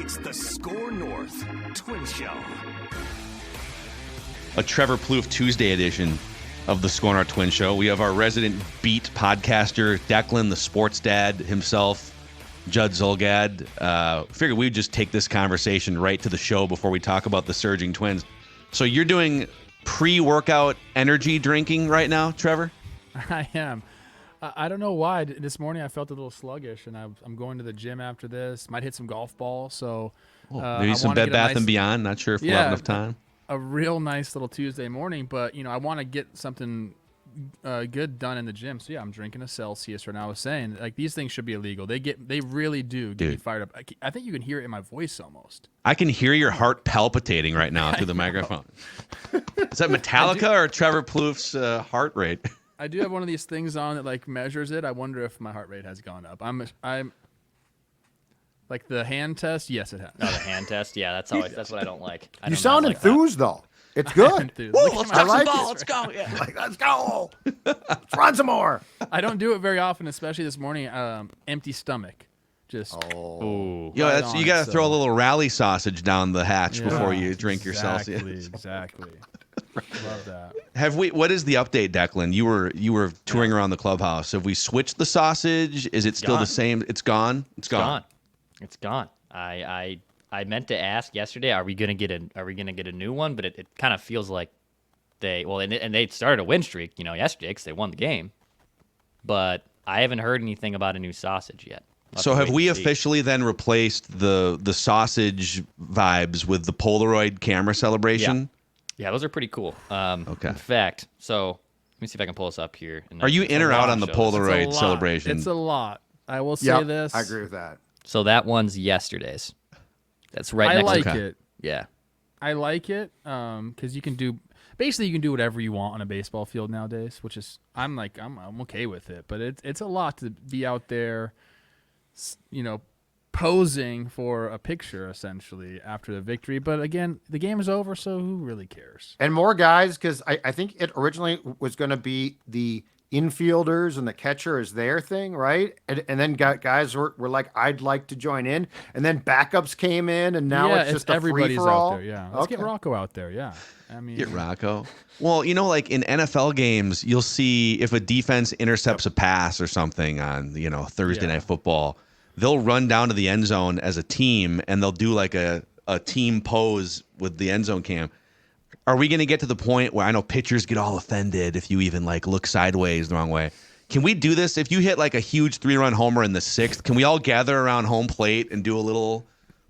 It's the Score North Twin Show. A Trevor Plouffe Tuesday edition of the Score North Twin Show. We have our resident beat podcaster, Declan, the sports dad himself, Judd Zulgad. Figured we would just take this conversation right to the show before we talk about the surging Twins. So you're doing pre-workout energy drinking right now, Trevor? I am. I don't know why. This morning I felt a little sluggish, and I'm going to the gym after this. Might hit some golf balls. So maybe some Bed Bath & Beyond. Not sure if we'll have enough time. A real nice little Tuesday morning, but I want to get something good done in the gym. So yeah, I'm drinking a Celsius right now. I was saying, like, these things should be illegal. They really do get me fired up. I think you can hear it in my voice almost. I can hear your heart palpitating right now through the microphone. Is that Metallica or Trevor Plouffe's heart rate? I do have one of these things on that like measures it. I wonder if my heart rate has gone up. I'm like the hand test. Yes, it has. No, the hand test. Yeah, that's what I don't like. You sound enthused though. It's good. Woo, let's touch the ball. Let's go. Yeah. Let's go. Let's run some more. I don't do it very often, especially this morning. Empty stomach. Just you got to throw a little rally sausage down the hatch before you drink your Celsius. Exactly. Love that. What is the update, Declan? You were touring around the clubhouse. Have we switched the sausage? Is it still the same? It's gone. It's gone. It's gone. I meant to ask yesterday, are we gonna get a new one? But it kind of feels like they started a win streak, yesterday because they won the game. But I haven't heard anything about a new sausage yet. So have we officially then replaced the sausage vibes with the Polaroid camera celebration? Yeah, those are pretty cool. Okay. In fact, so let me see if I can pull this up here. Are you in or out on the Polaroid celebration? It's a lot. I will say this. I agree with that. So that one's yesterday's. That's right next to it. I like it. Yeah. I like it because you can do whatever you want on a baseball field nowadays, which is I'm okay with it. But it's a lot to be out there, posing for a picture essentially after the victory. But again, the game is over, so who really cares? And more guys, because I think it originally was going to be the infielders and the catcher is their thing, right? And then guys were like, I'd like to join in. And then backups came in, and now it's just everybody's free-for-all. out there. Yeah, let's get Rocco out there. Yeah, I mean, get Rocco. Well, like in NFL games, you'll see if a defense intercepts a pass or something on Thursday Night Football, they'll run down to the end zone as a team, and they'll do like a team pose with the end zone cam. Are we going to get to the point where I know pitchers get all offended if you even look sideways the wrong way? Can we do this? If you hit a huge 3-run homer in the 6th, can we all gather around home plate and do a little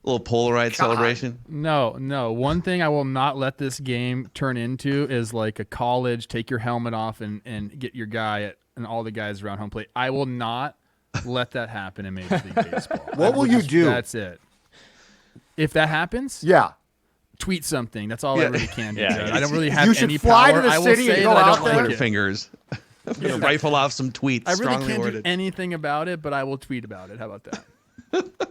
Polaroid celebration? No. One thing I will not let this game turn into is like a college, take your helmet off and get your guy and all the guys around home plate. I will not let that happen in Major League Baseball. What will you do? That's it. If that happens, tweet something. That's all I really can do. Yeah. I don't really have you should any fly power. to the I will city say and go that I out don't there. like Twitter it. fingers. Rifle off some tweets. I really strongly can't worded. do anything about it, but I will tweet about it. How about that?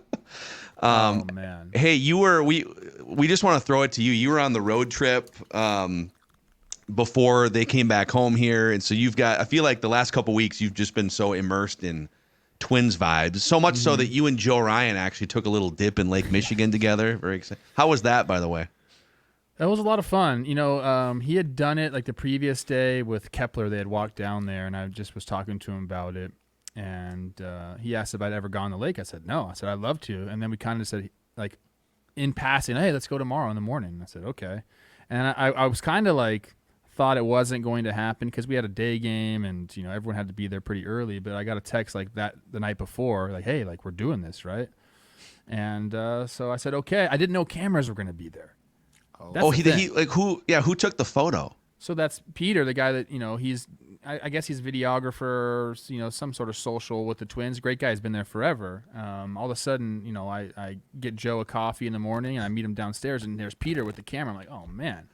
Oh man. Hey, we just want to throw it to you. You were on the road trip before they came back home here, and so I feel like the last couple weeks you've just been so immersed in Twins vibes, so much so that you and Joe Ryan actually took a little dip in Lake Michigan together. Very exciting. How was that, by the way? That was a lot of fun. He had done it like the previous day with Kepler. They had walked down there, and I just was talking to him about it. And he asked if I'd ever gone to the lake. I said, no. I said, I'd love to. And then we kind of said, like, in passing, hey, let's go tomorrow in the morning. I said, okay. And I was kind of like, thought it wasn't going to happen because we had a day game and, everyone had to be there pretty early. But I got a text like that the night before, like, hey, like, we're doing this, right? And so I said, okay. I didn't know cameras were going to be there. Who took the photo? So that's Peter, the guy that, I guess he's a videographer, some sort of social with the Twins. Great guy. He's been there forever. All of a sudden, I get Joe a coffee in the morning and I meet him downstairs and there's Peter with the camera. I'm like, oh man.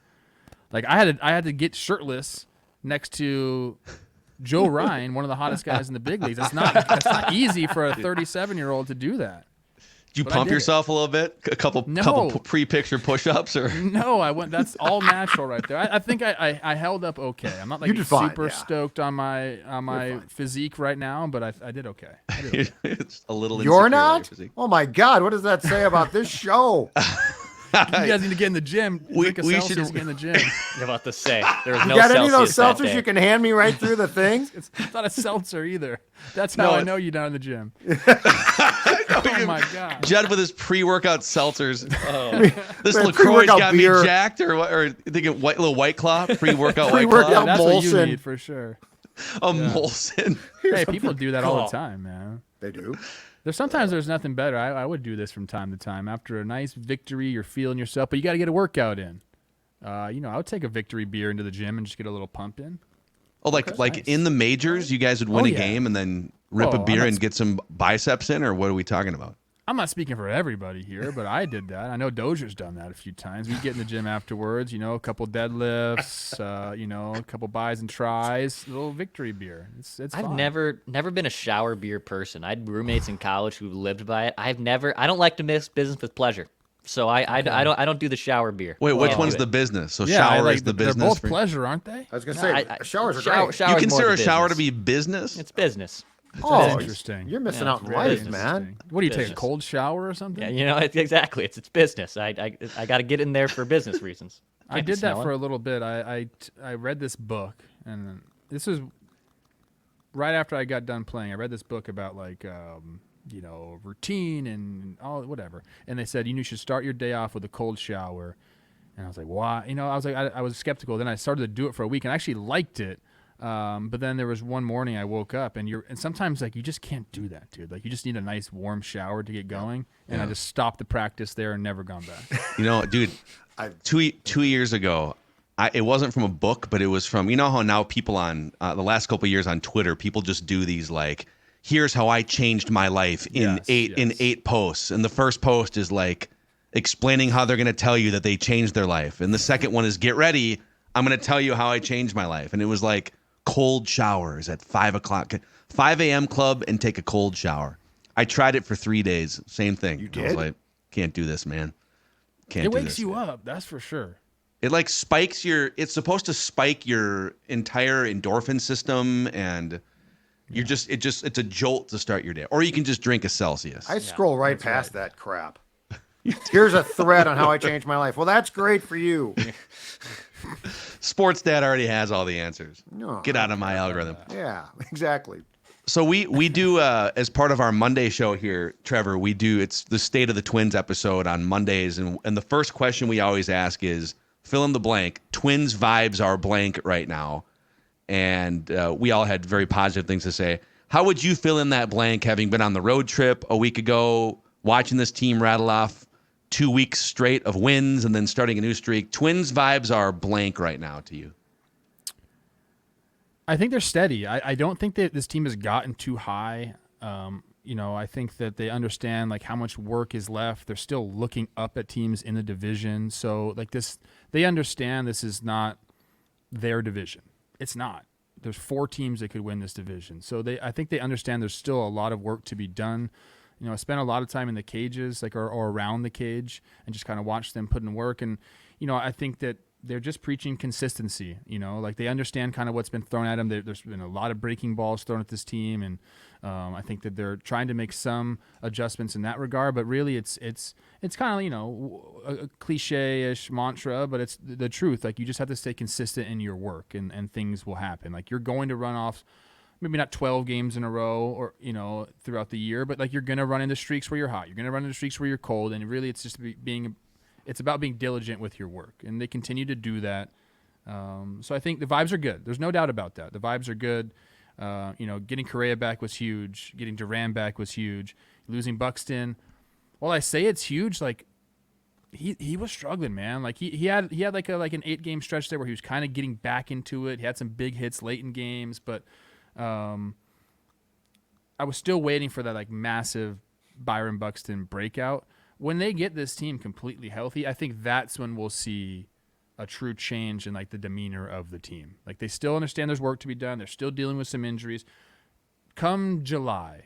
Like I had to get shirtless next to Joe Ryan, one of the hottest guys in the big leagues. That's not easy for a 37-year-old to do that. Did you But I pump did it. yourself a little bit? A couple No. pre-picture push-ups, or No, I went. That's all natural right there. I think I held up okay. I'm not like You did fine, super yeah. stoked on my physique right now, but I did okay. I did okay. it's a little. You're insecure about your not? physique. Oh my God! What does that say about this show? You guys need to get in the gym. Drink a we Celsius should- and get in the gym. I'm about to say there was You no got any of those Celsius that seltzers day. you can hand me right through the thing? It's not a seltzer either. That's No, how I it's- know you down in the gym. Oh my God. Judd with his pre-workout seltzers. This Man, LaCroix's pre-workout got beer. me jacked, or what? Or thinking little White Claw, pre-workout White Pre-workout Claw, That's what you Molson. need for sure. a Molson. Hey, people do that all the time, man. They do. There's nothing better. I would do this from time to time. After a nice victory, you're feeling yourself, but you got to get a workout in. I would take a victory beer into the gym and just get a little pump in. Oh, like nice. in the majors, you guys would win Oh, a yeah. game and then rip Oh, a beer I'm and not- get some biceps in, or what are we talking about? I'm not speaking for everybody here, but I did that. I know Dozier's done that a few times. We get in the gym afterwards, a couple deadlifts, a couple buys and tries, a little victory beer. It's I've fun. never been a shower beer person. I had roommates in college who lived by it. I don't like to mix business with pleasure. So I don't do the shower beer. Wait, which Can't one's do the it. business? So Yeah, shower like, is the they're business. both pleasure, aren't they? I was gonna say showers are great. Shower You is more consider a the shower to business. be business? It's business. Oh, Interesting. You're missing Yeah, out in it's life, business. man. What do you take, a Business. cold shower or something? Yeah, exactly. It's business. I got to get in there for business reasons. I Can't be did that smelling. for a little bit. I read this book, and this is right after I got done playing. I read this book about routine and all whatever. And they said you should start your day off with a cold shower. And I was like, why? I was skeptical. Then I started to do it for a week, and I actually liked it. But then there was one morning I woke up, and sometimes you just can't do that, dude. Like you just need a nice warm shower to get going. And I just stopped the practice there and never gone back. Dude, 2 years ago, it wasn't from a book, but it was from, how now people on the last couple of years on Twitter, people just do these here's how I changed my life in Yes, eight posts. And the first post is explaining how they're going to tell you that they changed their life. And the second one is, get ready, I'm going to tell you how I changed my life. And it was cold showers at 5 o'clock, 5 a.m. club, and take a cold shower. I tried it for 3 days. Same thing. You I was did? like, can't do this, man. Can't It do wakes this. you up, that's for sure. It spikes it's supposed to spike your entire endorphin system, and it's a jolt to start your day. Or you can just drink a Celsius. I scroll right past that crap. Here's a thread on how I changed my life. Well, that's great for you. Sports Dad already has all the answers. No, Get out of my algorithm. Yeah, exactly. So we do as part of our Monday show here, Trevor, it's the State of the Twins episode on Mondays, and the first question we always ask is fill in the blank. Twins vibes are blank right now, and we all had very positive things to say. How would you fill in that blank, having been on the road trip a week ago, watching this team rattle off 2 weeks straight of wins and then starting a new streak? Twins vibes are blank right now to you. I think they're steady. I don't think that this team has gotten too high. I think that they understand how much work is left. They're still looking up at teams in the division. So they understand this is not their division. It's not. There's 4 teams that could win this division. So I think they understand there's still a lot of work to be done. I spent a lot of time in the cages, or around the cage, and just kind of watched them put in work. And, I think that they're just preaching consistency. They understand kind of what's been thrown at them. There's been a lot of breaking balls thrown at this team, and I think that they're trying to make some adjustments in that regard. But really, it's kind of a cliche-ish mantra, but it's the truth. You just have to stay consistent in your work, and things will happen. You're going to run off. Maybe not 12 games in a row or, throughout the year, but you're going to run into streaks where you're hot. You're going to run into streaks where you're cold. And really it's just it's about being diligent with your work. And they continue to do that. So I think the vibes are good. There's no doubt about that. The vibes are good. Getting Correa back was huge. Getting Duran back was huge. Losing Buxton. While I say it's huge, he was struggling, man. He had an 8-game stretch there where he was kind of getting back into it. He had some big hits late in games, but I was still waiting for that massive Byron Buxton breakout. When they get this team completely healthy, I think that's when we'll see a true change in the demeanor of the team. They still understand there's work to be done. They're still dealing with some injuries. Come July,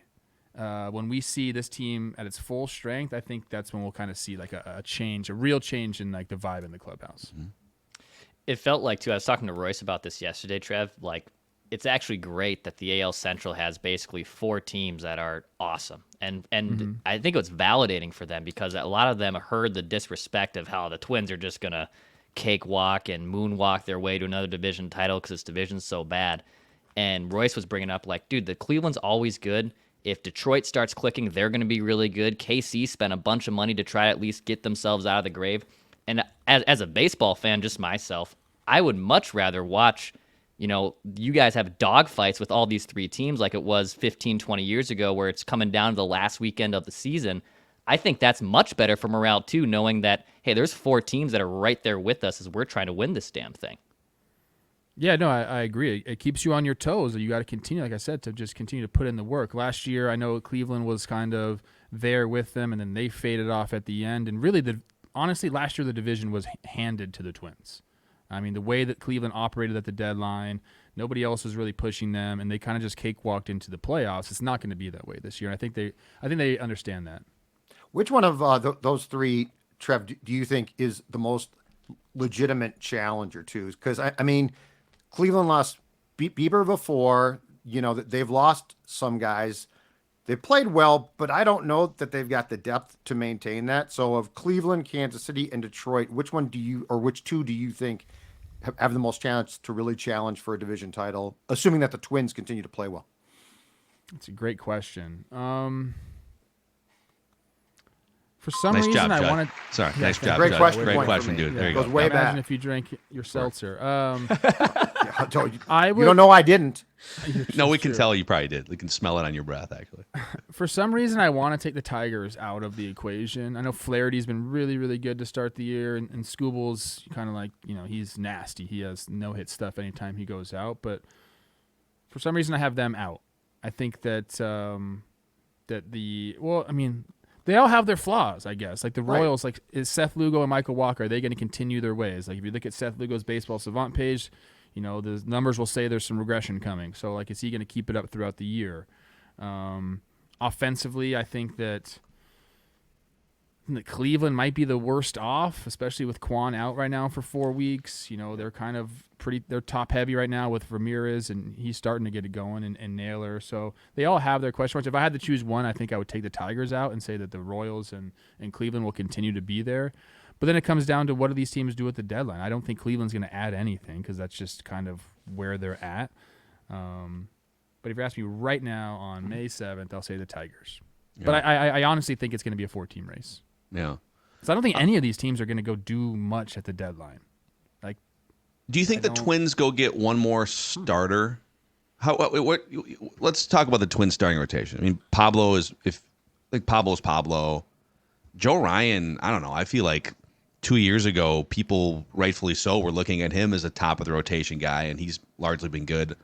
When we see this team at its full strength, I think that's when we'll kind of see like a change, a real change in like the vibe in the clubhouse. Mm-hmm. It felt like, too, I was talking to Royce about this yesterday, Trev, like, it's actually great that the AL Central has basically 4 teams that are awesome. And I think it's validating for them because a lot of them heard the disrespect of how the Twins are just going to cakewalk and moonwalk their way to another division title because this division's so bad. And Royce was bringing up, like, dude, the Cleveland's always good. If Detroit starts clicking, they're going to be really good. KC spent a bunch of money to try to at least get themselves out of the grave. And as a baseball fan, just myself, I would much rather watch, you guys have dogfights with all these 3 teams like it was 15, 20 years ago where it's coming down to the last weekend of the season. I think that's much better for morale, too, knowing that, hey, there's 4 teams that are right there with us as we're trying to win this damn thing. Yeah, no, I agree. It keeps you on your toes. You got to continue, like I said, to just continue to put in the work. Last year, I know Cleveland was kind of there with them, and then they faded off at the end. And really, honestly, last year the division was handed to the Twins. I mean, the way that Cleveland operated at the deadline, nobody else was really pushing them, and they kind of just cakewalked into the playoffs. It's not going to be that way this year. I think they understand that. Which one of those 3, Trev, do you think is the most legitimate challenger to? Because I mean, Cleveland lost Bieber before. They've lost some guys. They played well, but I don't know that they've got the depth to maintain that. So of Cleveland, Kansas City, and Detroit, which 2 do you think have the most chance to really challenge for a division title, assuming that the Twins continue to play well? That's a great question. For some Nice reason, job, I Judd. want to. Sorry, nice job. Great Judd. question. Great Point question, for me. dude. There you Goes go. way Imagine back. if you drank your seltzer. You You don't know I didn't. No, we can tell you probably did. We can smell it on your breath, actually. For some reason, I want to take the Tigers out of the equation. I know Flaherty's been really, really good to start the year, and Skubal's kind of like, he's nasty. He has no-hit stuff anytime he goes out, but for some reason, I have them out. I think that they all have their flaws, I guess. Like the Royals, like is Seth Lugo and Michael Walker, are they going to continue their ways? Like if you look at Seth Lugo's Baseball Savant page, the numbers will say there's some regression coming. So like, is he going to keep it up throughout the year? Offensively, I think that Cleveland might be the worst off, especially with Quan out right now for 4 weeks. They're kind of they're top heavy right now with Ramirez, and he's starting to get it going, and Naylor. So they all have their question marks. If I had to choose one, I think I would take the Tigers out and say that the Royals and Cleveland will continue to be there. But then it comes down to what do these teams do at the deadline? I don't think Cleveland's going to add anything because that's just kind of where they're at. But if you ask me right now on May 7th, I'll say the Tigers. Yeah. But I honestly think it's going to be a 4-team race. Yeah. So I don't think any of these teams are going to go do much at the deadline. Like, do you think the Twins go get one more starter? Let's talk about the Twins starting rotation. I mean, Pablo's Pablo. Joe Ryan, I don't know. I feel like 2 years ago, people rightfully so were looking at him as a top of the rotation guy, and he's largely been good.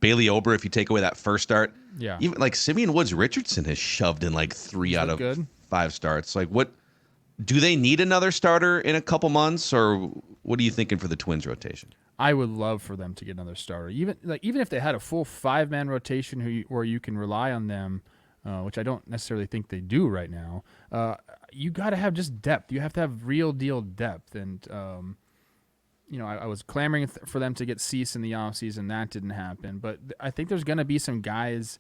Bailey Ober, if you take away that first start, yeah. Even like Simeon Woods Richardson has shoved in like 3 out of 5 starts. Like, what do they need another starter in a couple months, or what are you thinking for the Twins rotation? I would love for them to get another starter, even if they had a full 5-man rotation where you can rely on them, which I don't necessarily think they do right now. You got to have just depth. You have to have real deal depth, and I was clamoring for them to get Cease in the offseason. That didn't happen. But I think there's going to be some guys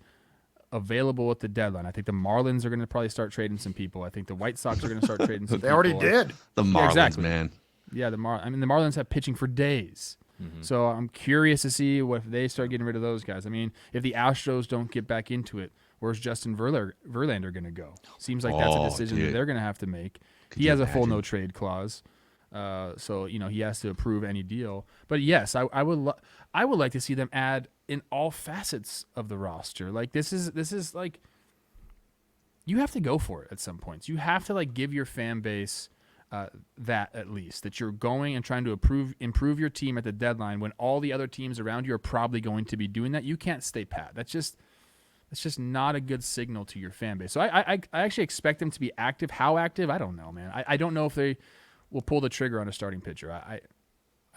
available at the deadline. I think the Marlins are going to probably start trading some people. I think the White Sox are going to start trading some people. They already did. The Marlins, yeah, exactly. Man. Yeah, the Marlins have pitching for days. Mm-hmm. So I'm curious to see if they start getting rid of those guys. I mean, if the Astros don't get back into it, where's Justin Verlander going to go? Seems like that's a decision that they're going to have to make. He has a full no-trade clause. So he has to approve any deal. But yes, I would like to see them add in all facets of the roster. Like this is like you have to go for it at some points. You have to like give your fan base that at least that you're going and trying to improve your team at the deadline when all the other teams around you are probably going to be doing that. You can't stay pat. That's just not a good signal to your fan base. So I actually expect them to be active. How active? I don't know, man. I don't know if they will pull the trigger on a starting pitcher. I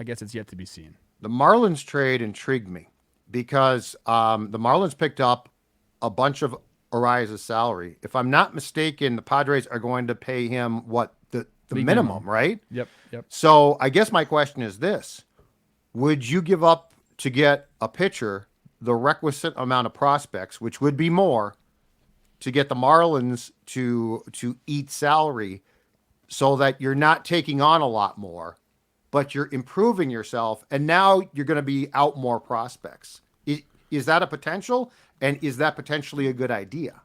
guess it's yet to be seen. The Marlins trade intrigued me because the Marlins picked up a bunch of Ariza's salary. If I'm not mistaken, the Padres are going to pay him the League minimum, right? Yep. So I guess my question is this: would you give up to get a pitcher the requisite amount of prospects, which would be more, to get the Marlins to eat salary, so that you're not taking on a lot more, but you're improving yourself, and now you're going to be out more prospects? Is that a potential, and is that potentially a good idea?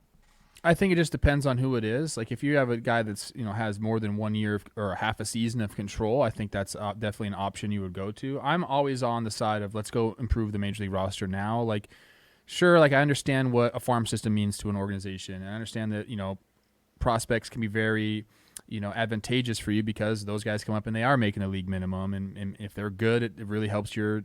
I think it just depends on who it is. Like if you have a guy that's has more than 1 year or half a season of control, I think that's definitely an option you would go to. I'm always on the side of let's go improve the major league roster now. Like, sure, like I understand what a farm system means to an organization, and I understand that prospects can be very advantageous for you because those guys come up and they are making a league minimum, and if they're good, it really helps your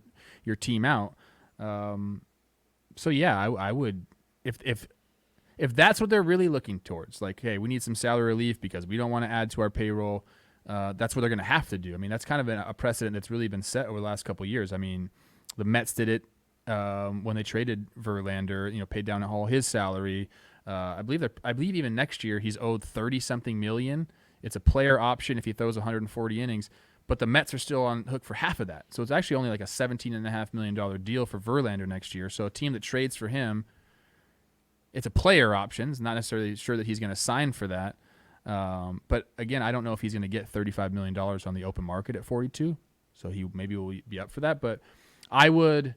team out. So yeah, I would if that's what they're really looking towards, like, hey, we need some salary relief because we don't want to add to our payroll, that's what they're going to have to do. I mean, that's kind of a precedent that's really been set over the last couple of years. I mean, the Mets did it when they traded Verlander, paid down all his salary. I believe even next year he's owed 30-something million. It's a player option if he throws 140 innings, but the Mets are still on hook for half of that. So it's actually only like a $17.5 million deal for Verlander next year. So a team that trades for him, it's a player option. It's not necessarily sure that he's going to sign for that. But again, I don't know if he's going to get $35 million on the open market at 42. So he maybe will be up for that. But I would,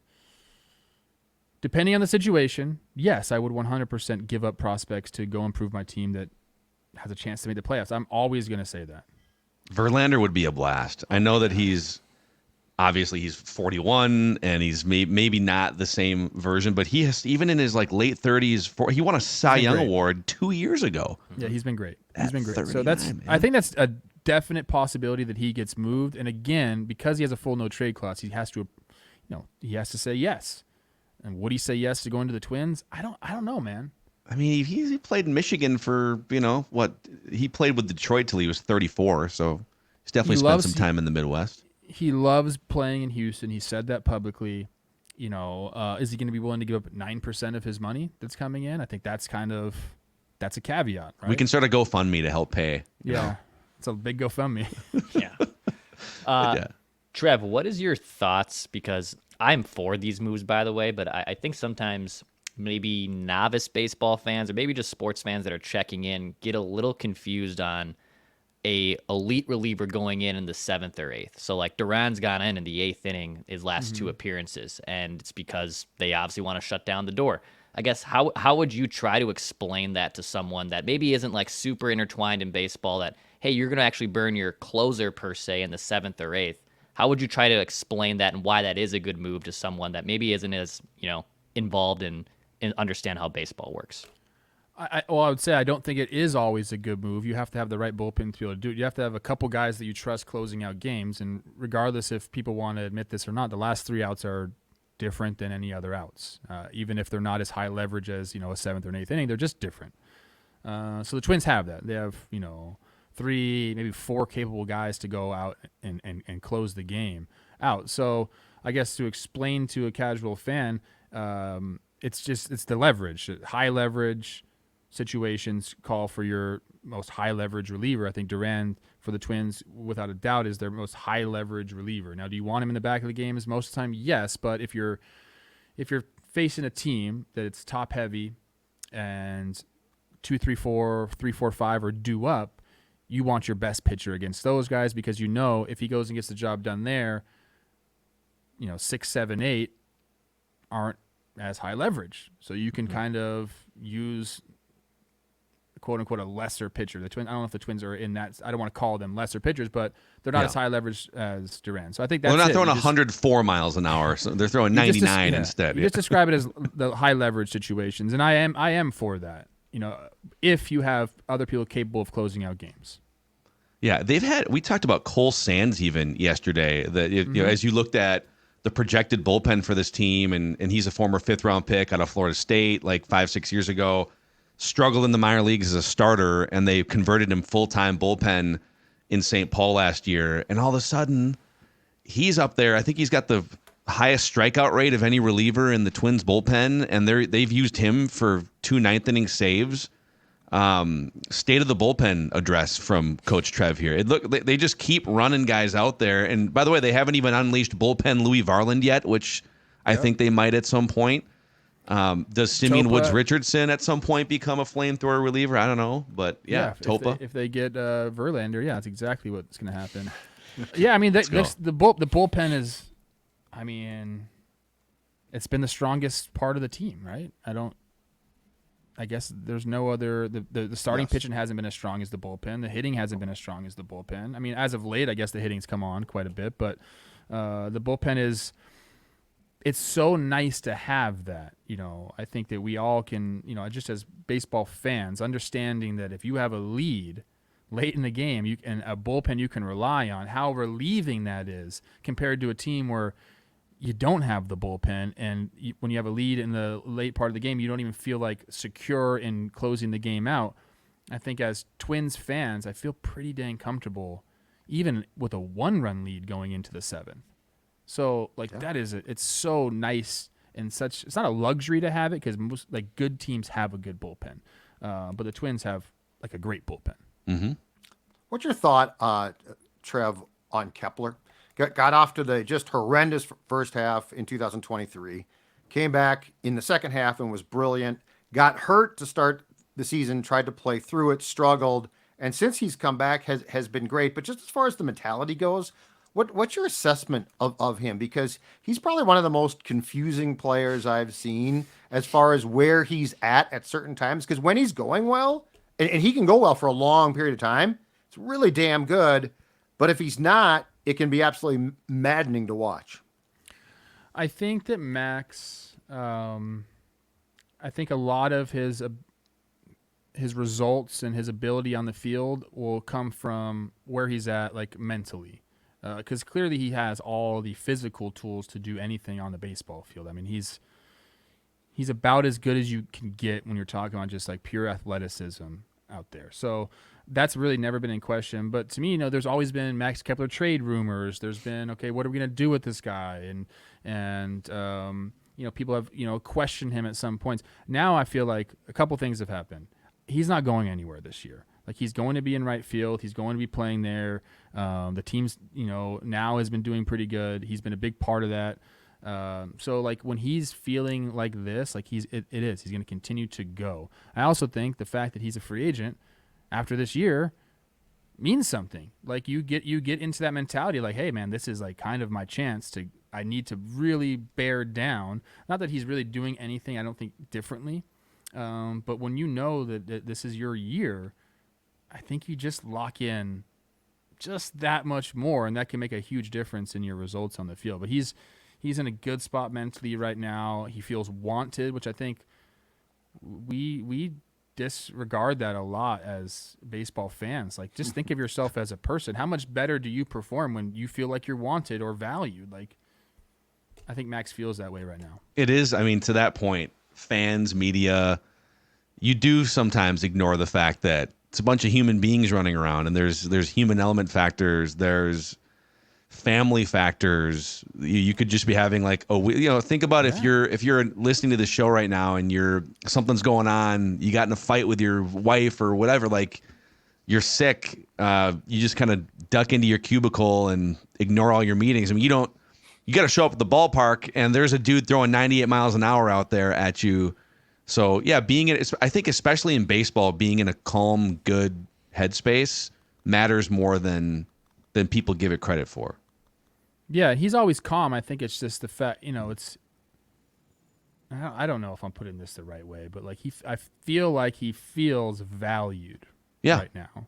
depending on the situation, yes, I would 100% give up prospects to go improve my team that has a chance to make the playoffs. I'm always going to say that. Verlander would be a blast. I know that he's 41 and he's maybe not the same version, but he has, even in his like late 30s, he won a Cy Young Award 2 years ago. Yeah, he's been great. So I think that's a definite possibility that he gets moved. And again, because he has a full no trade clause, he has to, he has to say yes. And would he say yes to going to the Twins? I don't know, man. I mean, he played in Michigan for, he played with Detroit till he was 34, so he's definitely spent some time in the Midwest. He loves playing in Houston. He said that publicly. Is he going to be willing to give up 9% of his money that's coming in? I think that's that's a caveat, right? We can start a GoFundMe to help pay. Yeah, it's a big GoFundMe. Yeah. Trev, what is your thoughts? Because I'm for these moves, by the way, but I think sometimes maybe novice baseball fans or maybe just sports fans that are checking in get a little confused on a elite reliever going in the 7th or 8th. So like Duran's gone in the 8th inning, his last two appearances, and it's because they obviously want to shut down the door. I guess how would you try to explain that to someone that maybe isn't like super intertwined in baseball, that, hey, you're going to actually burn your closer per se in the 7th or 8th? How would you try to explain that and why that is a good move to someone that maybe isn't as, involved in understand how baseball works? I would say I don't think it is always a good move. You have to have the right bullpen to be able to do it. You have to have a couple guys that you trust closing out games, and regardless if people want to admit this or not, the last 3 outs are different than any other outs. Even if they're not as high leverage as a 7th or 8th inning, they're just different. So the Twins have that. They have 3, maybe 4 capable guys to go out and close the game out. So I guess to explain to a casual fan, it's the leverage. High leverage situations call for your most high leverage reliever. I think Duran for the Twins, without a doubt, is their most high leverage reliever. Now, do you want him in the back of the game? Is most of the time, yes. But if you're facing a team that it's top heavy and 2, 3, 4, 3, 4, 5 are due up, you want your best pitcher against those guys because if he goes and gets the job done there, 6, 7, 8 aren't as high leverage. So you can kind of use quote unquote a lesser pitcher. The Twins, I don't know if the Twins are in that. I don't want to call them lesser pitchers, but they're not as high leverage as Duran. So I think that's they're not throwing you 104 miles an hour. So they're throwing 99 instead. You just describe it as the high leverage situations, and I am for that. If you have other people capable of closing out games. Yeah, we talked about Cole Sands even yesterday. That as you looked at the projected bullpen for this team, and he's a former 5th round pick out of Florida State, like 5-6 years ago. Struggled in the minor leagues as a starter, and they converted him full-time bullpen in St. Paul last year. And all of a sudden, he's up there. I think he's got the highest strikeout rate of any reliever in the Twins bullpen, and they've used him for 2 ninth-inning saves. State of the bullpen address from Coach Trev here. They just keep running guys out there. And by the way, they haven't even unleashed bullpen Louis Varland yet, which I think they might at some point. Does Simeon Woods Richardson at some point become a flamethrower reliever? I don't know, but Topa. If they get Verlander, that's exactly what's going to happen. Yeah, I mean, the bullpen is, I mean, it's been the strongest part of the team, right? I guess there's no other. The starting pitching hasn't been as strong as the bullpen. The hitting hasn't been as strong as the bullpen. I mean, as of late, I guess the hitting's come on quite a bit, but the bullpen is. It's so nice to have that. I think that we all can, just as baseball fans, understanding that if you have a lead late in the game, and a bullpen you can rely on, how relieving that is compared to a team where you don't have the bullpen, and when you have a lead in the late part of the game, you don't even feel like secure in closing the game out. I think as Twins fans, I feel pretty dang comfortable, even with a 1-run lead going into the 7th. So that is it's so nice and it's not a luxury to have it because most good teams have a good bullpen, but the Twins have a great bullpen. Mm-hmm. What's your thought, Trev, on Kepler? Got off to the just horrendous first half in 2023, came back in the second half and was brilliant, got hurt to start the season, tried to play through it, struggled, and since he's come back has been great. But just as far as the mentality goes, what's your assessment of him? Because he's probably one of the most confusing players I've seen as far as where he's at certain times. Because when he's going well, and he can go well for a long period of time, it's really damn good. But if he's not, it can be absolutely maddening to watch. I think that Max, I think a lot of his results and his ability on the field will come from where he's at, mentally. Because clearly he has all the physical tools to do anything on the baseball field. I mean, he's about as good as you can get when you're talking about just pure athleticism out there. So that's really never been in question. But to me, there's always been Max Kepler trade rumors. There's been, okay, what are we going to do with this guy? And people have, questioned him at some points. Now I feel like a couple things have happened. He's not going anywhere this year. He's going to be in right field. He's going to be playing there. The team's, now has been doing pretty good. He's been a big part of that. So when he's feeling like this, he's going to continue to go. I also think the fact that he's a free agent after this year means something. You get into that mentality, hey man, this is kind of my chance I need to really bear down. Not that he's really doing anything, I don't think, differently. But when you know that this is your year, I think you just lock in just that much more, and that can make a huge difference in your results on the field. But he's in a good spot mentally right now. He feels wanted, which I think we disregard that a lot as baseball fans. Just think of yourself as a person. How much better do you perform when you feel like you're wanted or valued? I think Max feels that way right now. It is. I mean, to that point, fans, media, you do sometimes ignore the fact that it's a bunch of human beings running around, and there's human element factors, there's family factors. You could just be having think about if you're listening to the show right now and something's going on, you got in a fight with your wife or whatever, you're sick, you just kind of duck into your cubicle and ignore all your meetings. I mean, you got to show up at the ballpark and there's a dude throwing 98 miles an hour out there at you. So yeah, I think especially in baseball, being in a calm, good headspace matters more than people give it credit for. Yeah, he's always calm. I think it's just the fact, it's. I don't know if I'm putting this the right way, but I feel like he feels valued right now.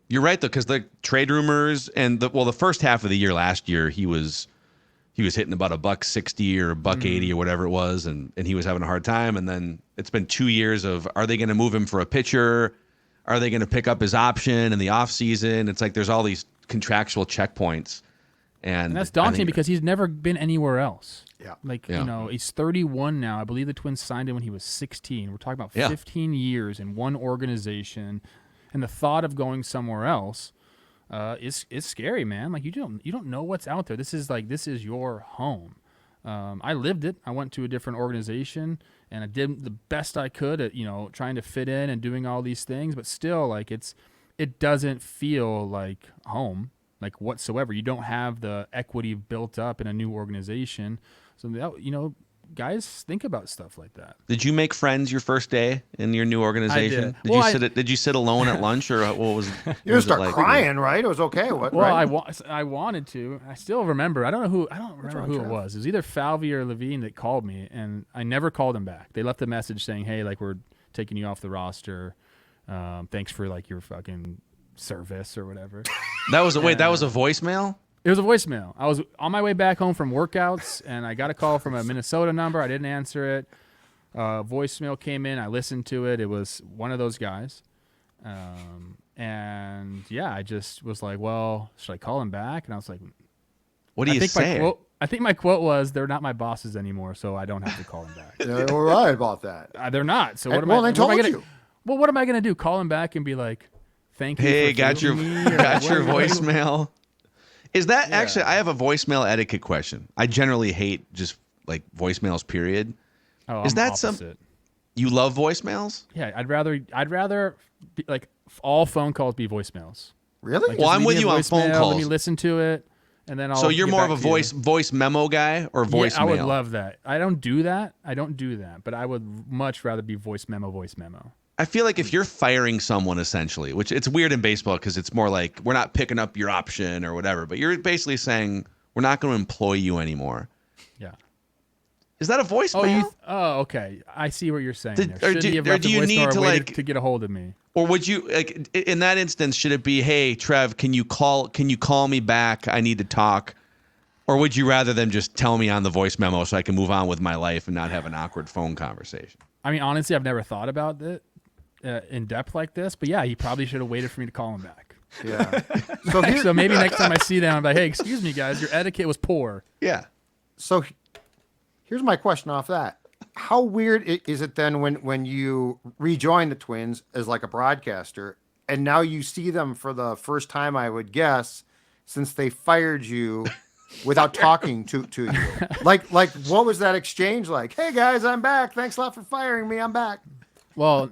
You're right though, because the trade rumors and the first half of the year last year, he was hitting about $160 or $180 or whatever it was, and he was having a hard time. And then it's been 2 years of, are they going to move him for a pitcher? Are they going to pick up his option in the offseason? It's there's all these contractual checkpoints. And that's daunting because he's never been anywhere else. Yeah. He's 31 now. I believe the Twins signed him when he was 16. We're talking about 15 years in one organization. And the thought of going somewhere else is scary, man. You don't know what's out there. This is your home. I lived it. I went to a different organization and I did the best I could at, trying to fit in and doing all these things, but still like it doesn't feel like home, like whatsoever. You don't have the equity built up in a new organization. So that, guys think about stuff like that. Did you make friends your first day in your new organization? I did. Did you sit alone at lunch, or what was? You didn't start crying, right? It was okay. What? Well, right? I wanted to. I still remember. I don't remember who it was. It was either Falvey or Levine that called me, and I never called him back. They left a message saying, "Hey, like we're taking you off the roster. Thanks for like your fucking service or whatever." That was that was a voicemail? It was a voicemail. I was on my way back home from workouts, and I got a call from a Minnesota number. I didn't answer it. Voicemail came in. I listened to it. It was one of those guys. And yeah, I just was like, well, should I call him back? And I was like, what do you say? I think my quote was, they're not my bosses anymore, so I don't have to call him back. Yeah, we're right about that. They're not. So Well, they told you. Well, what am I going to do? Call him back and be like, thank you. Hey, for got your voicemail. Is that actually? I have a voicemail etiquette question. I generally hate just like voicemails. Period. Oh, Is I'm that opposite. You love voicemails? Yeah, I'd rather be, like all phone calls be voicemails. Really? Like, Well, just I'm leave with me a you on phone voicemail, calls. Let me listen to it, and then I'll. So you're get more of back a to you. voice memo guy or voicemail? Yeah, I would love that. I don't do that, but I would much rather be voice memo. I feel like if you're firing someone essentially, which it's weird in baseball because it's more like we're not picking up your option or whatever, but you're basically saying we're not going to employ you anymore. Yeah. Is that a voicemail? Okay. I see what you're saying. Do you need to like to get a hold of me? Or would you like in that instance? Should it be, hey Trev, can you call me back? I need to talk. Or would you rather them just tell me on the voice memo so I can move on with my life and not have an awkward phone conversation? I mean, honestly, I've never thought about it in depth like this, but yeah, he probably should have waited for me to call him back. Yeah. So maybe next time I see them, I'm like, hey, excuse me, guys, your etiquette was poor. Yeah. So here's my question off that. How weird is it then when you rejoin the Twins as like a broadcaster and now you see them for the first time, I would guess, since they fired you without talking to you? Like what was that exchange like? Hey guys, I'm back. Thanks a lot for firing me. I'm back. Well,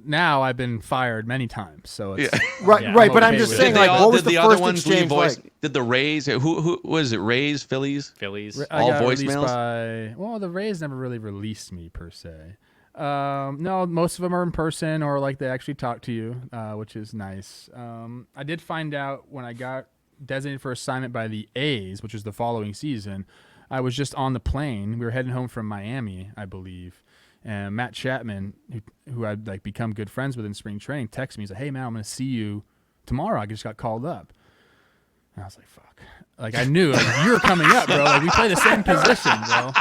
now I've been fired many times, so it's right. But I'm just saying, like, what was the first exchange like? Did the Rays? Who was it? Rays, Phillies? I all got voicemails. Well, the Rays never really released me per se. No, most of them are in person or like they actually talk to you, which is nice. I did find out when I got designated for assignment by the A's, which was the following season. I was just on the plane. We were heading home from Miami, I believe. And Matt Chapman, who I'd like become good friends with in spring training, texted me. He's like, "Hey man, I'm gonna see you tomorrow. I just got called up." And I was like, "Fuck!" Like I knew like, you were coming up, bro. Like we play the same position, bro.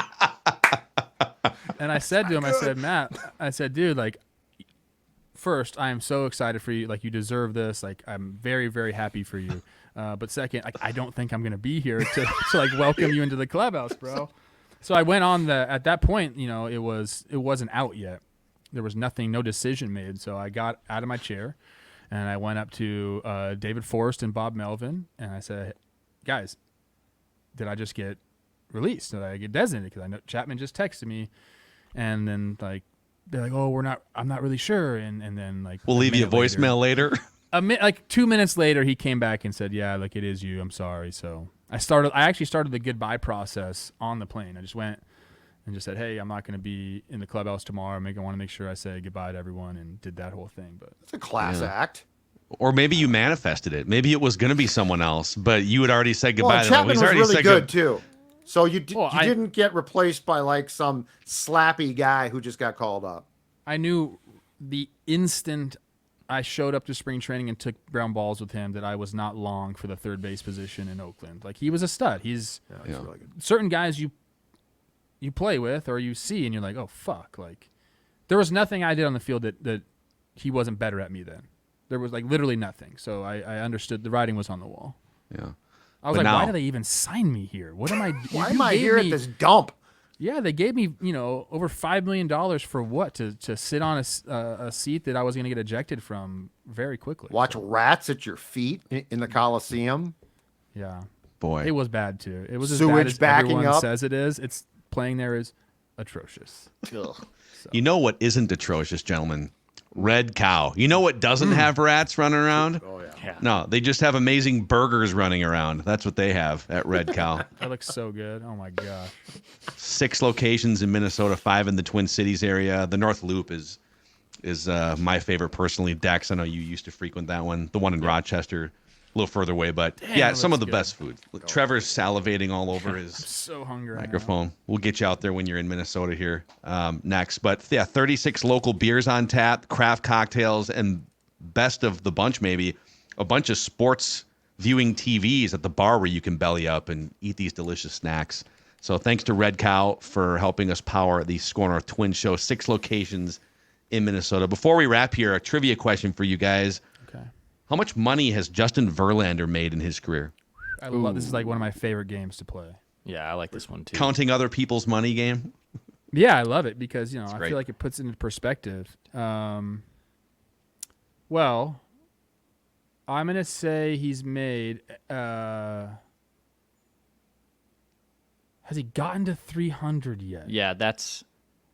And I said to him, I said, "Matt, I said, dude, like, first, I am so excited for you. Like you deserve this. Like I'm very, very happy for you. But second, I don't think I'm gonna be here to like welcome you into the clubhouse, bro." So I went on at that point, it wasn't out yet. There was no decision made. So I got out of my chair and I went up to David Forrest and Bob Melvin. And I said, guys, did I just get released? Did I get designated? Because I know Chapman just texted me. And then like, they're like, oh, I'm not really sure. And then like, we'll leave you a voicemail later. Like 2 minutes later, he came back and said, yeah, like it is you. I'm sorry. So I actually started the goodbye process on the plane. I just went and just said, hey, I'm not going to be in the clubhouse tomorrow. I want to make sure I say goodbye to everyone and did that whole thing. But it's a class act. Or maybe you manifested it. Maybe it was going to be someone else, but you had already said goodbye. Well, Chapman was really good too. So you didn't get replaced by like some slappy guy who just got called up. I knew the instant I showed up to spring training and took ground balls with him that I was not long for the third base position in Oakland. Like he was a stud. He's really good. Certain guys you play with or you see and you're like, oh fuck. Like there was nothing I did on the field that he wasn't better at me then. There was like literally nothing. So I understood the writing was on the wall. Yeah. I was why did they even sign me here? What am I? Why am I here at this dump? Yeah, they gave me, over $5 million for what? To sit on a seat that I was going to get ejected from very quickly. Watch rats at your feet in the Coliseum. Yeah. boy. It was bad too. It was as Sewage bad as backing everyone up. says it is. It's playing there is atrocious. You know what isn't atrocious, gentlemen? Red Cow. You know what doesn't have rats running around? Oh yeah. Yeah. No, they just have amazing burgers running around. That's what they have at Red Cow. That looks so good. Oh my gosh. 6 locations in Minnesota, 5 in the Twin Cities area. The North Loop is my favorite personally. Dex, I know you used to frequent that one. The one in Rochester, a little further away, but yeah, that some of looks the good. best food. Trevor's salivating all over his So hungry. microphone. We'll get you out there when you're in Minnesota here next. But yeah, 36 local beers on tap, craft cocktails, and best of the bunch, maybe a bunch of sports viewing TVs at the bar where you can belly up and eat these delicious snacks. So thanks to Red Cow for helping us power the Score North Twin Show. 6 locations in Minnesota. Before we wrap here, a trivia question for you guys. Okay. How much money has Justin Verlander made in his career? I love this. Is like one of my favorite games to play. Yeah, I like this one too. Counting other people's money game? Yeah, I love it because I great. feel like it puts it into perspective. Well, I'm gonna say he's made. Has he gotten to 300 yet? Yeah, that's.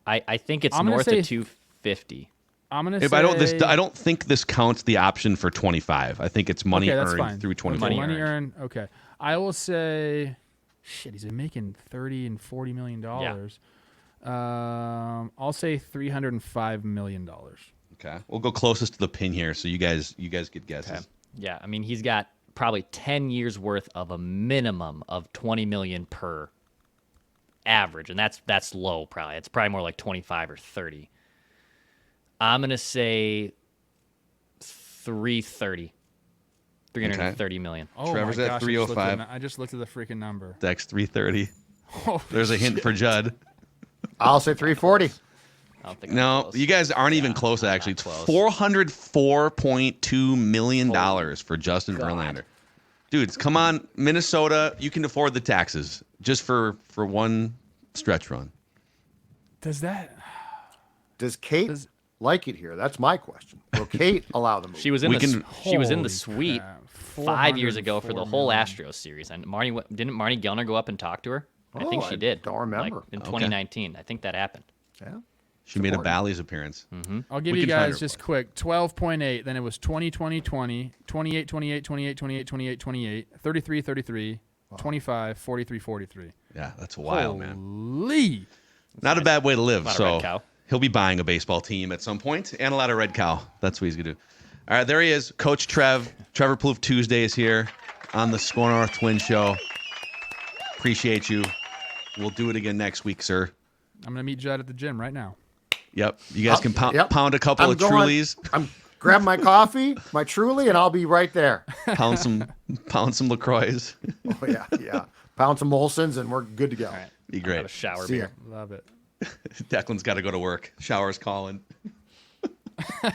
I think it's I'm gonna north say of 250. I'm gonna If say. I don't think this counts the option for 25. I think it's money okay, that's earned fine. through 25. Okay, Money money earned. Okay, I will say. Shit, he's been making $30 and $40 million. I'll say $305 million. Okay, we'll go closest to the pin here, so you guys get guesses. Okay. Yeah, I mean he's got probably 10 years worth of a minimum of 20 million per average, and that's low probably. It's probably more like 25 or 30. I'm gonna say 330. 330 million. Oh Trevor's my at gosh, 305. I just looked at the freaking number. Dex 330. Oh, There's a hint for Judd. I'll say 340. I don't think I'm No, close. you guys aren't even close. I'm not Actually, it's close. $404.2 million for Justin Verlander. Dudes, come on, Minnesota. You can afford the taxes just for one stretch run. does that? Does Kate Does- like it here? That's my question. Will Kate allow the move? She was in We the can- she was in the Holy suite crap, 5 years ago for the whole 404 million. Astros series, and didn't Marty Gellner go up and talk to her? I think Oh, she I did. don't remember. Like, in 2019, I think that happened. Yeah. She made a Important. Bally's appearance. I'll give We you can find guys her just for quick 12.8. Then it was 20, 20, 20, 28, 28, 28, 28, 28, 28, 33, 33, 25, 43, 43. Yeah, that's wild, man. Holy. Not a bad way to live. Lot of So Red Cow. he'll be buying a baseball team at some point and a lot of Red Cow. That's what he's gonna do. All right, there he is, Coach Trevor Plouffe Tuesday is here on the Score North Twin Show. Appreciate you. We'll do it again next week, sir. I'm going to meet Judd at the gym right now. Yep. You guys can Yep. pound a couple I'm of going- Trulies, I'm grabbing my coffee, my Truly, and I'll be right there. pound some LaCroix. Oh, yeah, yeah. Pound some Molsons, and we're good to go. Be Have great. a shower See ya. beer. Love it. Declan's got to go to work. Shower's calling.